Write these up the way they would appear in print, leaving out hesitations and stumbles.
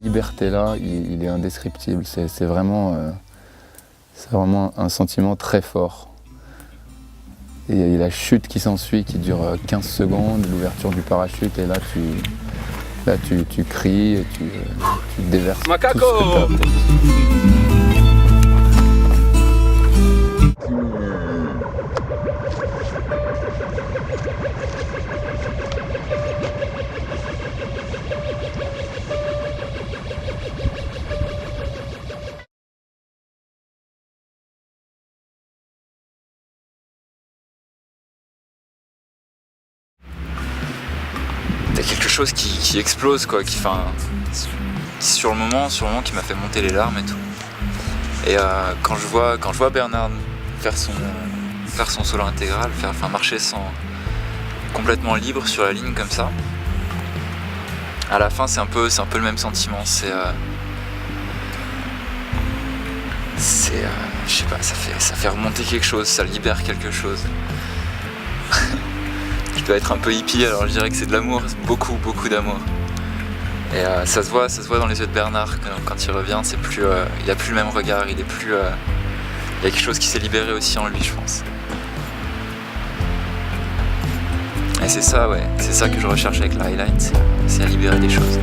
Liberté là, il est indescriptible. C'est vraiment un sentiment très fort. Et la chute qui s'ensuit, qui dure 15 secondes, l'ouverture du parachute, et là tu cries et tu déverses Macaco tout ce que t'as. T'as quelque chose qui explose quoi, qui sur le moment qui m'a fait monter les larmes et tout. Et quand je vois Bernard faire son solo intégral, marcher complètement libre sur la ligne comme ça, à la fin c'est un peu le même sentiment. Je sais pas, ça fait remonter quelque chose, ça libère quelque chose. Je dois être un peu hippie, alors je dirais que c'est de l'amour, beaucoup d'amour. Et ça se voit dans les yeux de Bernard quand il revient, c'est plus, il a plus le même regard, il y a quelque chose qui s'est libéré aussi en lui, je pense. Et c'est ça, ouais, c'est ça que je recherche avec la highline, c'est à libérer des choses.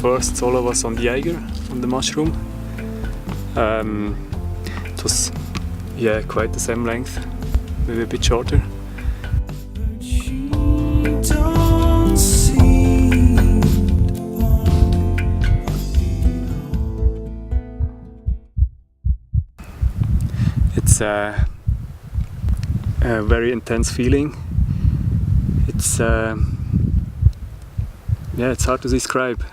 First solo was on the Eiger, on the mushroom. It was quite the same length, maybe a bit shorter. It's a very intense feeling. It's hard to describe.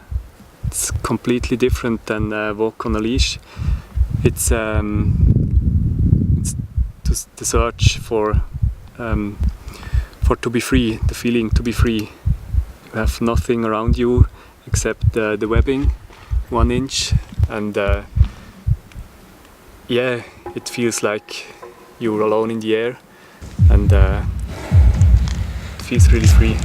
It's completely different than walk on a leash. It's the search for to be free, the feeling to be free. You have nothing around you except the webbing, 1 inch, and it feels like you're alone in the air, and it feels really free.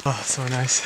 Oh, so nice.